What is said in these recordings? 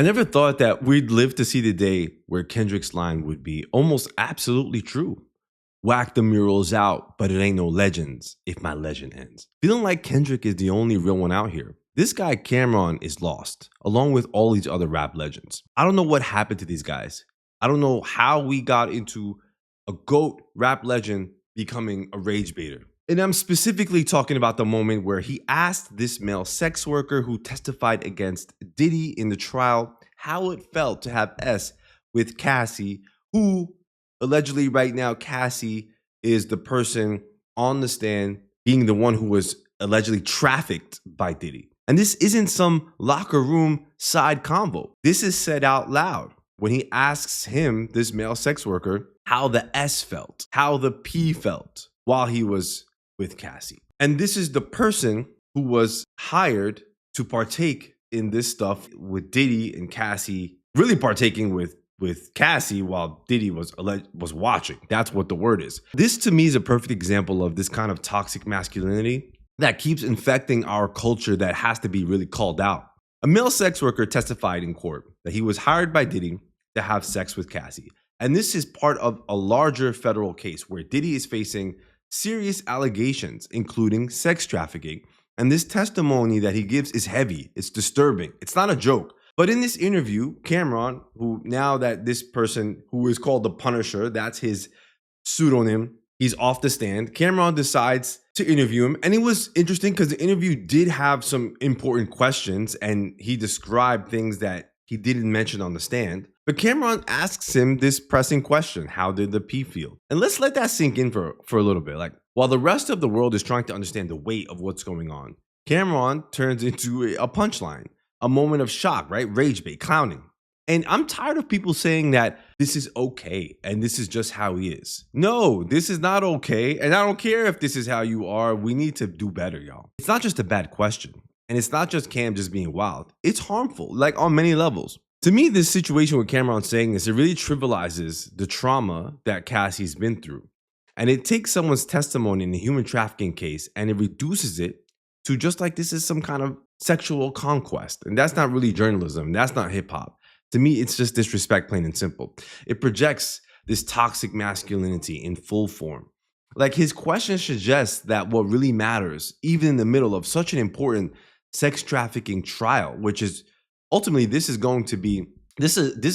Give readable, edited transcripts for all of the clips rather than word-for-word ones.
I never thought that we'd live to see the day where Kendrick's line would be almost absolutely true. Whack the murals out, but it ain't no legends if my legend ends. Feeling like Kendrick is the only real one out here. This guy Cameron is lost, along with all these other rap legends. I don't know what happened to these guys. I don't know how we got into a GOAT rap legend becoming a rage baiter. And I'm specifically talking about the moment where he asked this male sex worker who testified against Diddy in the trial how it felt to have S with Cassie, who allegedly right now Cassie is the person on the stand being the one who was allegedly trafficked by Diddy. And this isn't some locker room side convo. This is said out loud when he asks him, this male sex worker, how the S felt, how the P felt while he was with Cassie. And this is the person who was hired to partake in this stuff with Diddy and Cassie, really partaking with Cassie while Diddy was watching. That's what the word is. This to me is a perfect example of this kind of toxic masculinity that keeps infecting our culture that has to be really called out. A male sex worker testified in court that he was hired by Diddy to have sex with Cassie. And this is part of a larger federal case where Diddy is facing serious allegations, including sex trafficking. And this testimony that he gives is heavy. It's disturbing. It's not a joke. But in this interview, Cameron, who now that this person who is called the Punisher, that's his pseudonym, he's off the stand, Cameron decides to interview him. And it was interesting because the interview did have some important questions and he described things that he didn't mention on the stand. But Cameron asks him this pressing question: how did the P feel? And let's let that sink in for a little bit. Like, while the rest of the world is trying to understand the weight of what's going on, Cameron turns into a punchline, a moment of shock, right? Rage bait, clowning. And I'm tired of people saying that this is okay and this is just how he is. No, this is not okay. And I don't care if this is how you are. We need to do better, y'all. It's not just a bad question. And it's not just Cam just being wild. It's harmful, like on many levels. To me, this situation with Cameron saying this, it really trivializes the trauma that Cassie's been through. And it takes someone's testimony in a human trafficking case and it reduces it to just like this is some kind of sexual conquest. And that's not really journalism. That's not hip hop. To me, it's just disrespect, plain and simple. It projects this toxic masculinity in full form. Like, his question suggests that what really matters, even in the middle of such an important sex trafficking trial, which is ultimately this is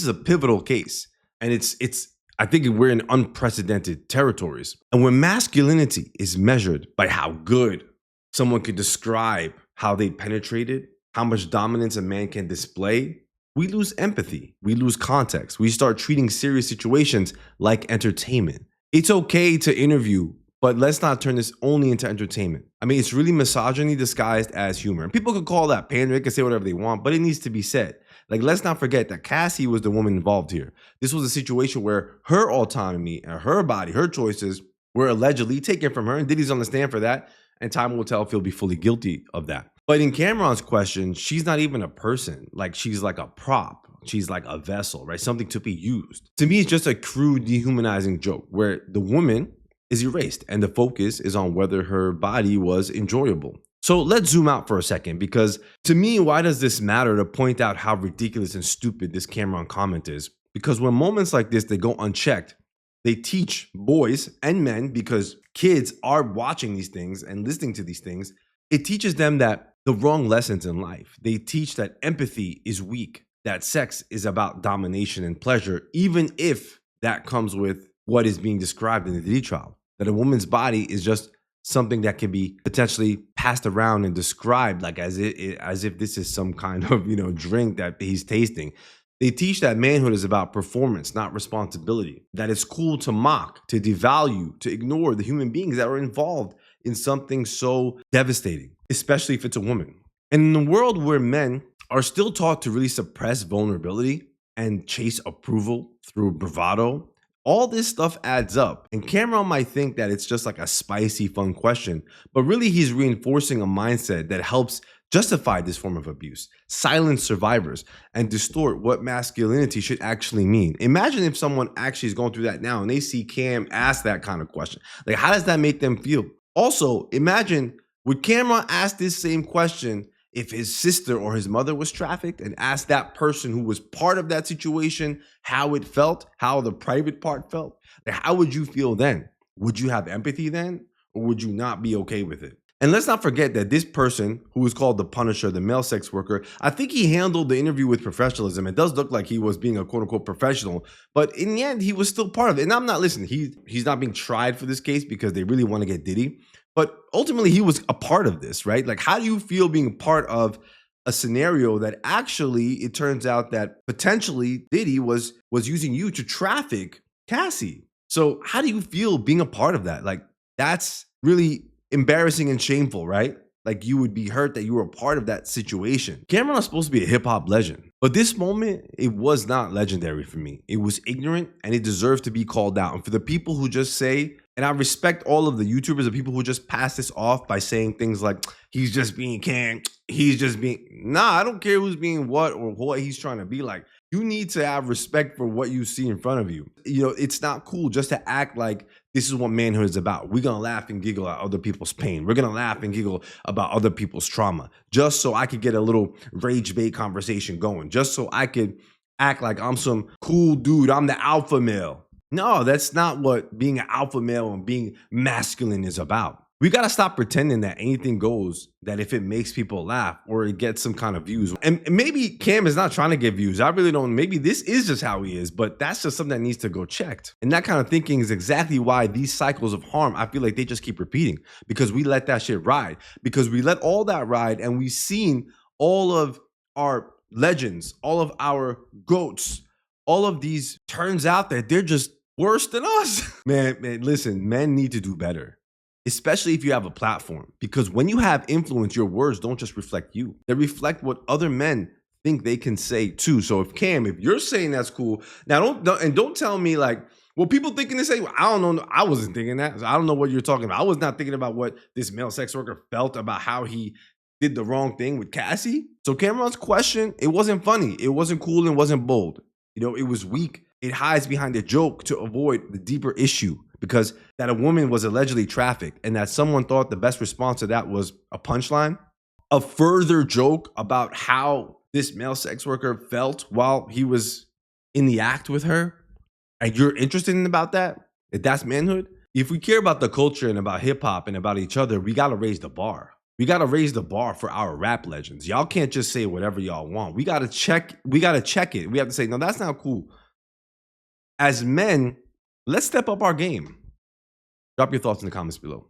a pivotal case. And it's I think we're in unprecedented territories. And when masculinity is measured by how good someone could describe how they penetrated, how much dominance a man can display, we lose empathy, we lose context. We start treating serious situations like entertainment. It's okay to interview, but let's not turn this only into entertainment. I mean, it's really misogyny disguised as humor. And people could call that pandering, can say whatever they want, but it needs to be said. Like, let's not forget that Cassie was the woman involved here. This was a situation where her autonomy and her body, her choices were allegedly taken from her, and Diddy's on the stand for that. And time will tell if he'll be fully guilty of that. But in Cameron's question, she's not even a person. Like, she's like a prop. She's like a vessel, right? Something to be used. To me, it's just a crude, dehumanizing joke where the woman is erased and the focus is on whether her body was enjoyable. So let's zoom out for a second, because to me, why does this matter to point out how ridiculous and stupid this Cameron comment is? Because when moments like this, they go unchecked, they teach boys and men, because kids are watching these things and listening to these things. It teaches them that the wrong lessons in life. They teach that empathy is weak, that sex is about domination and pleasure, even if that comes with what is being described in the Diddy trial, that a woman's body is just something that can be potentially passed around and described like as if this is some kind of, drink that he's tasting. They teach that manhood is about performance, not responsibility, that it's cool to mock, to devalue, to ignore the human beings that are involved in something so devastating, especially if it's a woman. And in a world where men are still taught to really suppress vulnerability and chase approval through bravado, all this stuff adds up. And Cameron might think that it's just like a spicy, fun question, but really he's reinforcing a mindset that helps justify this form of abuse, silence survivors, and distort what masculinity should actually mean. Imagine if someone actually is going through that now and they see Cam ask that kind of question. Like, how does that make them feel? Also, imagine, would Cameron ask this same question if his sister or his mother was trafficked and asked that person who was part of that situation how it felt, how the private part felt, like, how would you feel then? Would you have empathy then, or would you not be okay with it? And let's not forget that this person who was called the Punisher, the male sex worker, I think he handled the interview with professionalism. It does look like he was being a quote unquote professional, but in the end, he was still part of it. And I'm not listening. He's not being tried for this case because they really want to get Diddy. But ultimately, he was a part of this, right? Like, how do you feel being part of a scenario that actually it turns out that potentially Diddy was using you to traffic Cassie? So how do you feel being a part of that? Like, that's really embarrassing and shameful, right? Like, you would be hurt that you were a part of that situation. Cameron was supposed to be a hip hop legend, but this moment, it was not legendary for me. It was ignorant and it deserved to be called out. And for the people who just say, and I respect all of the YouTubers and people who just pass this off by saying things like, he's just being Cam, he's just being, nah, I don't care who's being what or what he's trying to be like. You need to have respect for what you see in front of you. You know, it's not cool just to act like this is what manhood is about. We're going to laugh and giggle at other people's pain. We're going to laugh and giggle about other people's trauma just so I could get a little rage bait conversation going, just so I could act like I'm some cool dude. I'm the alpha male. No, that's not what being an alpha male and being masculine is about. We got to stop pretending that anything goes, that if it makes people laugh or it gets some kind of views. And maybe Cam is not trying to get views. I really don't. Maybe this is just how he is, but that's just something that needs to go checked. And that kind of thinking is exactly why these cycles of harm, I feel like they just keep repeating because we let that shit ride, because we let all that ride and we've seen all of our legends, all of our goats, all of these turns out that they're just worse than us. Man, listen, men need to do better. Especially if you have a platform, because when you have influence, your words don't just reflect you. They reflect what other men think they can say too. So if Cam, if you're saying that's cool, now don't tell me like, well, people thinking to say, well, I don't know. I wasn't thinking that. I don't know what you're talking about. I was not thinking about what this male sex worker felt about how he did the wrong thing with Cassie. So Cameron's question, it wasn't funny. It wasn't cool and wasn't bold. You know, it was weak. It hides behind a joke to avoid the deeper issue, because that a woman was allegedly trafficked and that someone thought the best response to that was a punchline, a further joke about how this male sex worker felt while he was in the act with her. And you're interested in about that? If that's manhood? If we care about the culture and about hip hop and about each other, we got to raise the bar. We got to raise the bar for our rap legends. Y'all can't just say whatever y'all want. We got to check it. We have to say, no, that's not cool. As men, let's step up our game. Drop your thoughts in the comments below.